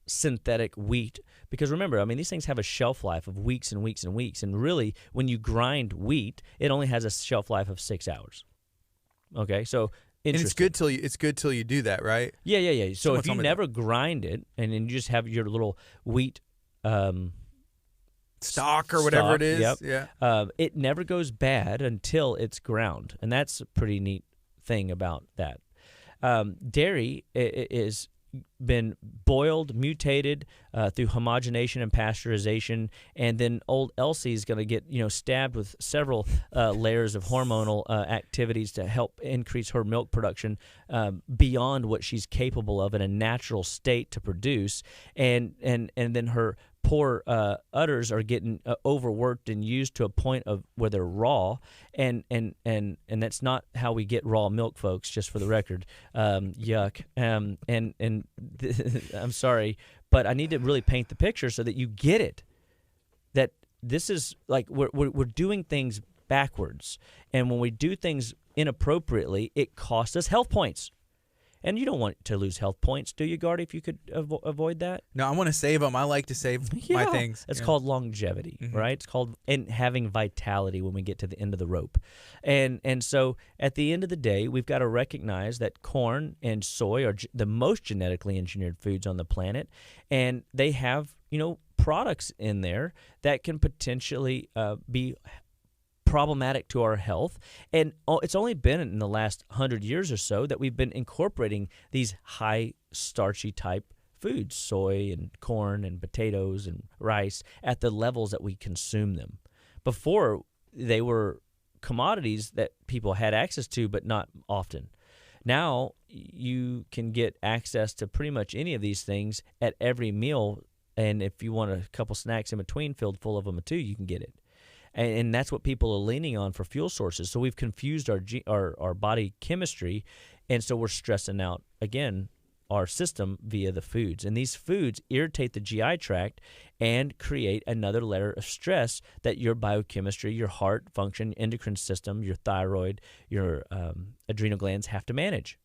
synthetic wheat. Because remember, I mean, these things have a shelf life of weeks and weeks and weeks. And really, when you grind wheat, it only has a shelf life of 6 hours. Okay, so and it's good till you do that, right? Yeah. So Someone if you told me never grind it, and then you just have your little wheat stock or whatever it is, yep. Yeah, it never goes bad until it's ground, and that's a pretty neat thing about that. Dairy is been boiled, mutated through homogenation and pasteurization, and then old Elsie is going to get stabbed with several layers of hormonal activities to help increase her milk production beyond what she's capable of in a natural state to produce, and then her poor udders are getting overworked and used to a point of where they're raw, and that's not how we get raw milk, folks. Just for the record, yuck. I'm sorry, but I need to really paint the picture so that you get it. That this is like we're doing things backwards, and when we do things inappropriately, it costs us health points. And you don't want to lose health points, do you, Gardy, if you could avoid that? No, I want to save them. I like to save my things. It's called longevity, right? It's called having vitality when we get to the end of the rope. And so at the end of the day, we've got to recognize that corn and soy are the most genetically engineered foods on the planet, and they have, products in there that can potentially be problematic to our health, and it's only been in the last 100 years or so that we've been incorporating these high starchy type foods, soy and corn and potatoes and rice, at the levels that we consume them. Before, they were commodities that people had access to, but not often. Now you can get access to pretty much any of these things at every meal, and if you want a couple snacks in between filled full of them too, you can get it. And that's what people are leaning on for fuel sources. So we've confused our body chemistry, and so we're stressing out, again, our system via the foods. And these foods irritate the GI tract and create another layer of stress that your biochemistry, your heart function, endocrine system, your thyroid, your adrenal glands have to manage.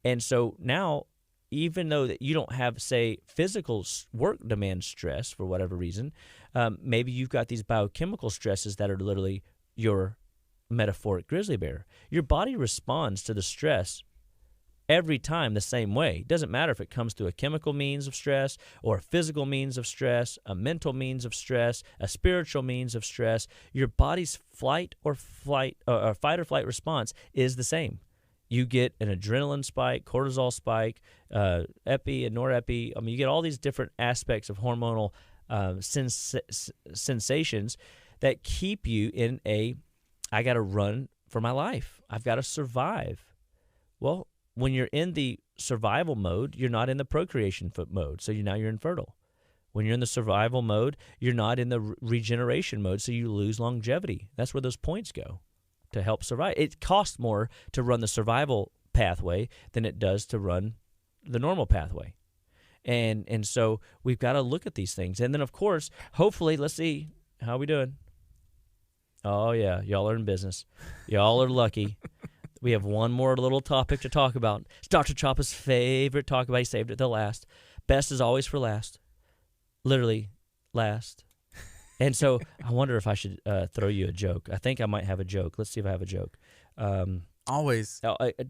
And so now, even though that you don't have, say, physical work demand stress for whatever reason, maybe you've got these biochemical stresses that are literally your metaphoric grizzly bear. Your body responds to the stress every time the same way. It doesn't matter if it comes through a chemical means of stress or a physical means of stress, a mental means of stress, a spiritual means of stress. Your body's fight or flight response is the same. You get an adrenaline spike, cortisol spike, epi and norepi. I mean, you get all these different aspects of hormonal sensations that keep you in I got to run for my life. I've got to survive. Well, when you're in the survival mode, you're not in the procreation mode, so now you're infertile. When you're in the survival mode, you're not in the regeneration mode, so you lose longevity. That's where those points go. To help survive. It costs more to run the survival pathway than it does to run the normal pathway. And so we've got to look at these things. And then, of course, hopefully, let's see, how are we doing? Oh, yeah, y'all are in business. Y'all are lucky. We have one more little topic to talk about. It's Dr. Chapa's favorite talk about. He saved it till last. Best is always for last. Literally last. And so I wonder if I should throw you a joke. I think I might have a joke. Let's see if I have a joke. Always.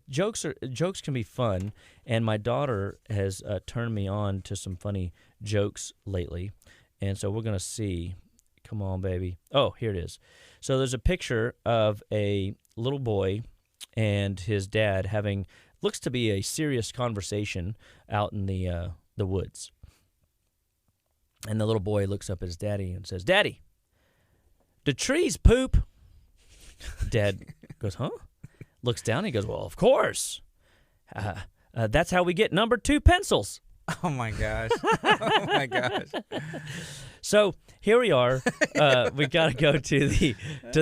Jokes can be fun, and my daughter has turned me on to some funny jokes lately. And so we're going to see. Come on, baby. Oh, here it is. So there's a picture of a little boy and his dad having, looks to be a serious conversation out in the woods. And the little boy looks up at his daddy and says, "Daddy, do trees poop?" Dad goes, "Huh?" Looks down and he goes, "Well, of course. That's how we get number 2 pencils." Oh my gosh. Oh my gosh. So here we are. We got to go to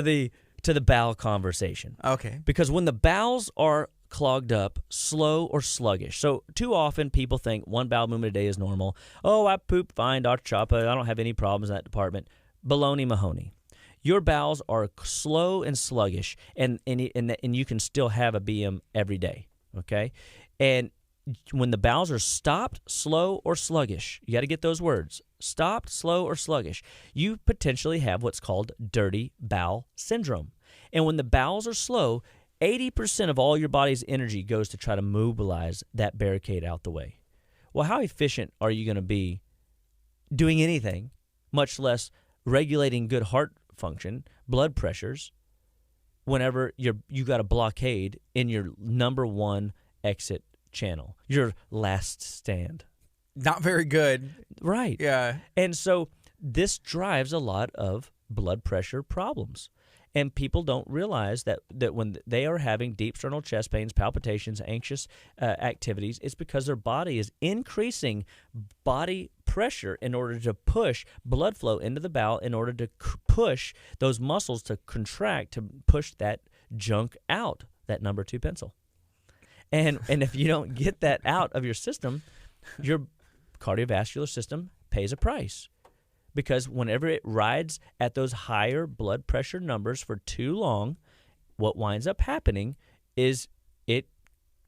the bowel conversation. Okay. Because when the bowels are clogged up, slow or sluggish. So too often people think one bowel movement a day is normal. Oh, I poop fine, Dr. Chapa. I don't have any problems in that department. Baloney Mahoney. Your bowels are slow and sluggish, and you can still have a BM every day. Okay, and when the bowels are stopped, slow, or sluggish, you got to get those words. Stopped, slow, or sluggish. You potentially have what's called dirty bowel syndrome. And when the bowels are slow, 80% of all your body's energy goes to try to mobilize that barricade out the way. Well, how efficient are you going to be doing anything, much less regulating good heart function, blood pressures, whenever you got a blockade in your number one exit channel, your last stand? Not very good. Right. Yeah. And so this drives a lot of blood pressure problems. And people don't realize that when they are having deep sternal chest pains, palpitations, anxious activities, it's because their body is increasing body pressure in order to push blood flow into the bowel, in order to push those muscles to contract, to push that junk out, that number 2 pencil. And if you don't get that out of your system, your cardiovascular system pays a price. Because whenever it rides at those higher blood pressure numbers for too long, what winds up happening is it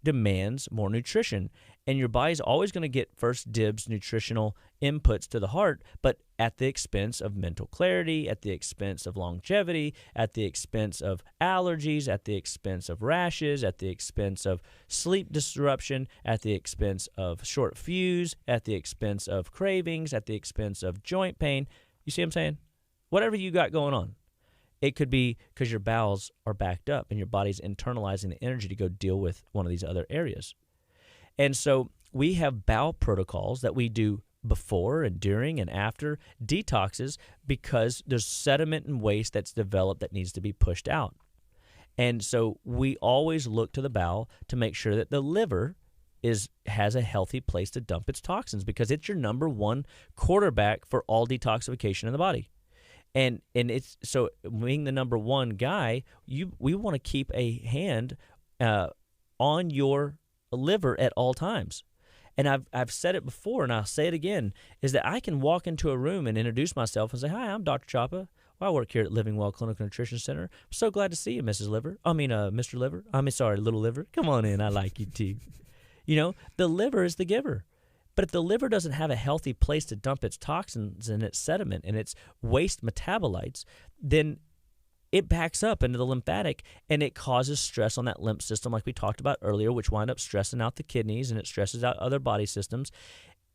demands more nutrition. And your body's always going to get first dibs nutritional inputs to the heart, but at the expense of mental clarity, at the expense of longevity, at the expense of allergies, at the expense of rashes, at the expense of sleep disruption, at the expense of short fuse, at the expense of cravings, at the expense of joint pain. You see what I'm saying? Whatever you got going on. It could be because your bowels are backed up and your body's internalizing the energy to go deal with one of these other areas. And so we have bowel protocols that we do before and during and after detoxes, because there's sediment and waste that's developed that needs to be pushed out. And so we always look to the bowel to make sure that the liver has a healthy place to dump its toxins, because it's your number one quarterback for all detoxification in the body. And it's so, being the number one guy, we want to keep a hand on your liver at all times. And I've said it before, and I'll say it again, is that I can walk into a room and introduce myself and say, "Hi, I'm Dr. Chapa. Well, I work here at Living Well Clinical Nutrition Center. I'm so glad to see you, Mr. Liver. Little Liver. Come on in. I like you too." You know, the liver is the giver. But if the liver doesn't have a healthy place to dump its toxins and its sediment and its waste metabolites, then it backs up into the lymphatic, and it causes stress on that lymph system like we talked about earlier, which wind up stressing out the kidneys, and it stresses out other body systems.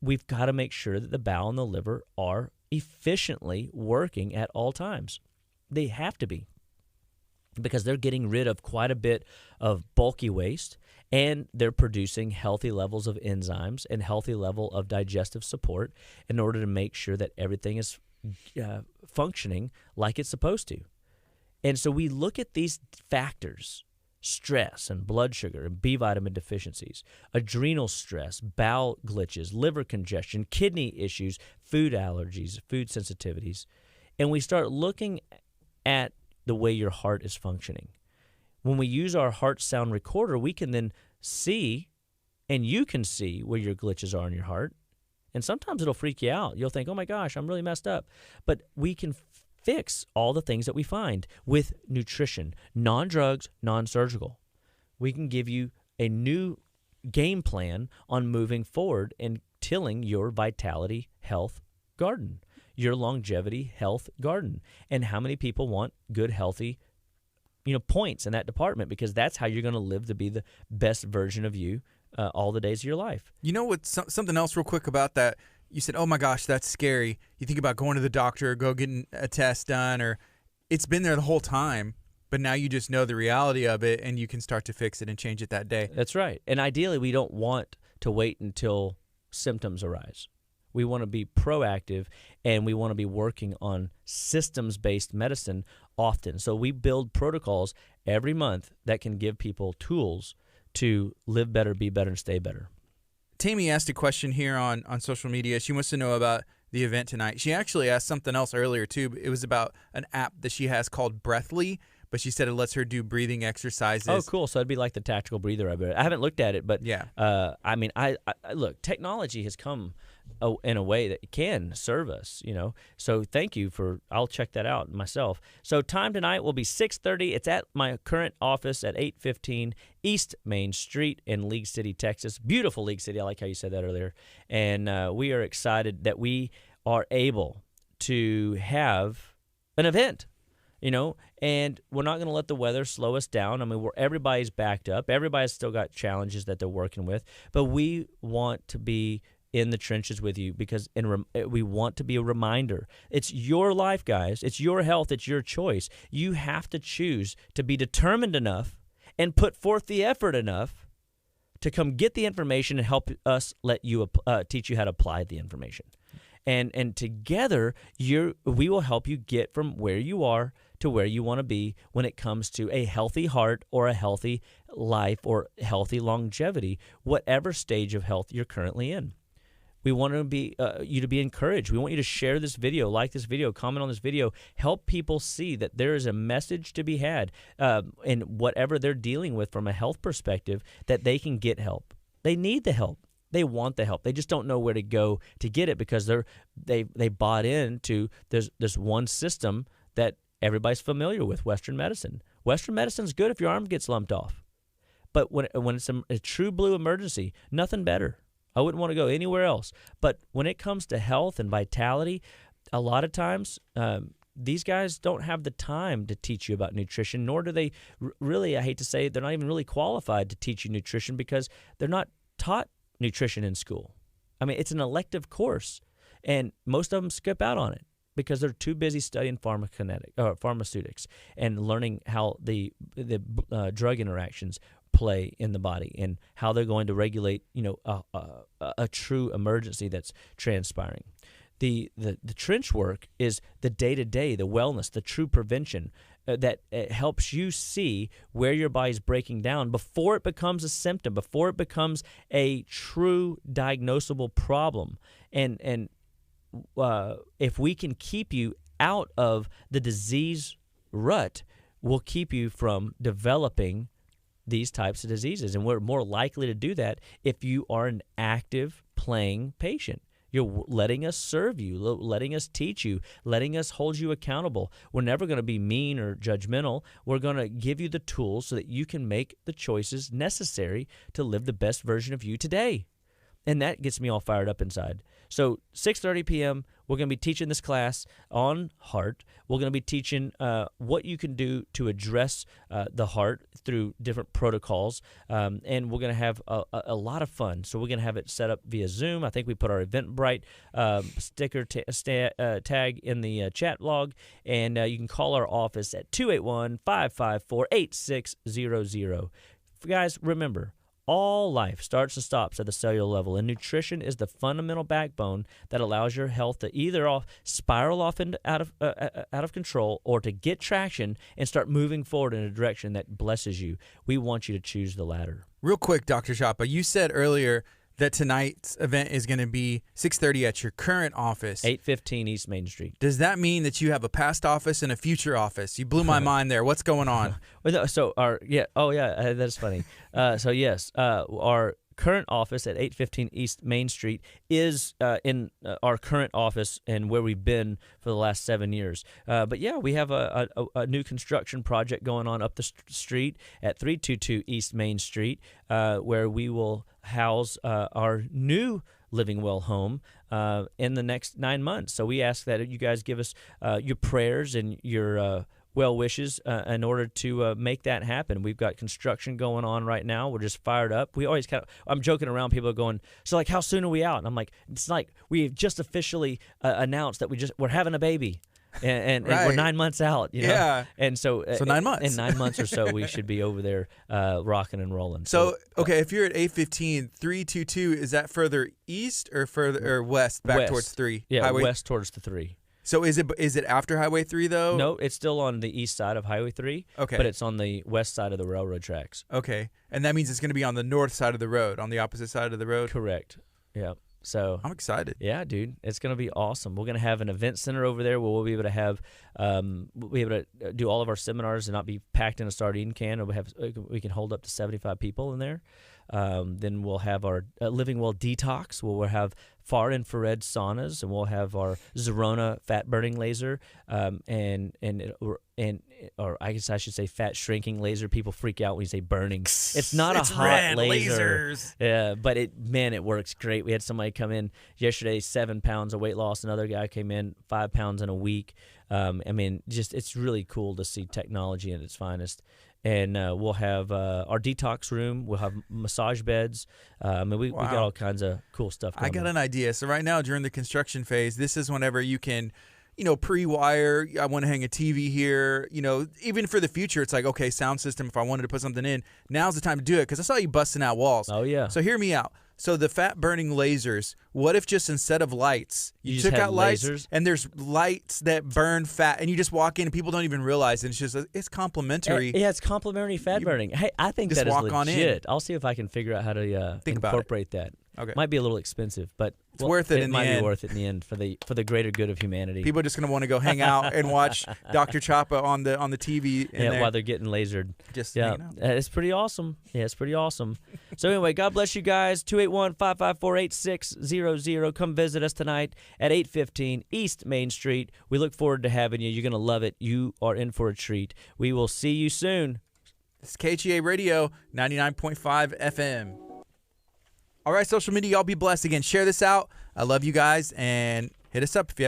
We've got to make sure that the bowel and the liver are efficiently working at all times. They have to be, because they're getting rid of quite a bit of bulky waste, and they're producing healthy levels of enzymes and healthy level of digestive support in order to make sure that everything is functioning like it's supposed to. And so we look at these factors: stress and blood sugar and B vitamin deficiencies, adrenal stress, bowel glitches, liver congestion, kidney issues, food allergies, food sensitivities. And we start looking at the way your heart is functioning. When we use our heart sound recorder, we can then see, and you can see, where your glitches are in your heart. And sometimes it'll freak you out. You'll think, "Oh my gosh, I'm really messed up." But we can fix all the things that we find with nutrition, non-drugs, non-surgical. We can give you a new game plan on moving forward and tilling your vitality health garden, your longevity health garden. And how many people want good, healthy, points in that department? Because that's how you're going to live to be the best version of you all the days of your life. You know what? Something else real quick about that. You said, "Oh my gosh, that's scary." You think about going to the doctor, go getting a test done, or it's been there the whole time, but now you just know the reality of it, and you can start to fix it and change it that day. That's right. And ideally, we don't want to wait until symptoms arise. We want to be proactive, and we want to be working on systems-based medicine often. So we build protocols every month that can give people tools to live better, be better, and stay better. Tammy asked a question here on social media. She wants to know about the event tonight. She actually asked something else earlier, too. It was about an app that she has called Breathly, but she said it lets her do breathing exercises. Oh, cool. So it'd be like the tactical breather. I haven't looked at it, but yeah. I mean, I look, technology has come in a way that it can serve us, you know. So thank you I'll check that out myself. So time tonight will be 6:30. It's at my current office at 815 East Main Street in League City, Texas. Beautiful League City. I like how you said that earlier. And we are excited that we are able to have an event, you know, and we're not going to let the weather slow us down. I mean, everybody's backed up. Everybody's still got challenges that they're working with, but we want to be in the trenches with you because we want to be a reminder. It's your life, guys. It's your health. It's your choice. You have to choose to be determined enough and put forth the effort enough to come get the information and help us teach you how to apply the information. And together, we will help you get from where you are to where you want to be when it comes to a healthy heart or a healthy life or healthy longevity, whatever stage of health you're currently in. We want to be you to be encouraged. We want you to share this video, like this video, comment on this video, help people see that there is a message to be had in whatever they're dealing with from a health perspective, that they can get help. They need the help. They want the help. They just don't know where to go to get it because they bought into this one system that everybody's familiar with, Western medicine. Western medicine's good if your arm gets lumped off. But when it's a true blue emergency, nothing better. I wouldn't want to go anywhere else. But when it comes to health and vitality, a lot of times these guys don't have the time to teach you about nutrition, nor do they really, I hate to say, they're not even really qualified to teach you nutrition because they're not taught nutrition in school. I mean, it's an elective course, and most of them skip out on it because they're too busy studying pharmaceutics and learning how the drug interactions play in the body and how they're going to regulate, you know, a true emergency that's transpiring. The trench work is the day-to-day, the wellness, the true prevention that helps you see where your body's breaking down before it becomes a symptom, before it becomes a true diagnosable problem. And if we can keep you out of the disease rut, we'll keep you from developing these types of diseases. And we're more likely to do that if you are an active playing patient. You're letting us serve you, letting us teach you, letting us hold you accountable. We're never going to be mean or judgmental. We're going to give you the tools so that you can make the choices necessary to live the best version of you today. And that gets me all fired up inside. So 6:30 p.m., we're going to be teaching this class on heart. We're going to be teaching what you can do to address the heart through different protocols. And we're going to have a lot of fun. So we're going to have it set up via Zoom. I think we put our Eventbrite sticker tag in the chat log. And you can call our office at 281-554-8600. Guys, remember, all life starts and stops at the cellular level, and nutrition is the fundamental backbone that allows your health to either spiral off out of control or to get traction and start moving forward in a direction that blesses you. We want you to choose the latter. Real quick, Dr. Chapa, you said earlier that tonight's event is going to be 6:30 at your current office. 815 East Main Street. Does that mean that you have a past office and a future office? You blew my mind there. What's going on? That's funny. So yes, our current office at 815 East Main Street is in our current office and where we've been for the last 7 years. But yeah, we have a new construction project going on up the street at 322 East Main Street, where we will house our new Living Well home in the next 9 months. So we ask that you guys give us your prayers and your well wishes in order to make that happen. We've got construction going on right now. We're just fired up. We always I'm joking around. People are going, so like, how soon are we out? And I'm like, it's like we've just officially announced that we're having a baby. And right. We're 9 months out, you know? Yeah. And so 9 months. In 9 months or so, we should be over there rocking and rolling. So okay, if you're at 815, 322, is that further east or further or west, back west. towards 3? Yeah, Highway? west towards the 3. So is it after Highway 3 though? No, it's still on the east side of Highway 3. Okay. But it's on the west side of the railroad tracks. Okay. And that means it's going to be on the north side of the road, on the opposite side of the road? Correct. Yeah. So I'm excited. Yeah, dude, it's gonna be awesome. We're gonna have an event center over there where we'll be able to have, do all of our seminars and not be packed in a sardine can. Or we can hold up to 75 people in there. Then we'll have our Living Well detox. We'll have far infrared saunas, and we'll have our Zerona fat burning laser, or I guess I should say fat shrinking laser. People freak out when you say burning. It's not a hot laser. Yeah, but it works great. We had somebody come in yesterday, 7 pounds of weight loss. Another guy came in 5 pounds in a week. It's really cool to see technology at its finest. And we'll have our detox room. We'll have massage beds. We got all kinds of cool stuff going I got an idea. So right now during the construction phase, this is whenever you can, pre-wire. I want to hang a TV here. Even for the future, it's like, okay, sound system, if I wanted to put something in, now's the time to do it because I saw you busting out walls. Oh, yeah. So hear me out. So the fat-burning lasers, what if just instead of lights, you took out lights lasers? And there's lights that burn fat and you just walk in and people don't even realize it. It's complimentary. Yeah, it's complimentary fat burning. Hey, I think that is legit. On in. I'll see if I can figure out how to incorporate that. Okay. Might be a little expensive, but it's worth it. It might be worth it in the end for the greater good of humanity. People are just going to want to go hang out and watch Dr. Chapa on the TV. While they're getting lasered. Hanging out. It's pretty awesome. Yeah, it's pretty awesome. So anyway, God bless you guys. 281-554-8600. Come visit us tonight at 815 East Main Street. We look forward to having you. You're going to love it. You are in for a treat. We will see you soon. It's KHEA Radio 99.5 FM. All right, social media, y'all be blessed again. Share this out. I love you guys, and hit us up if you have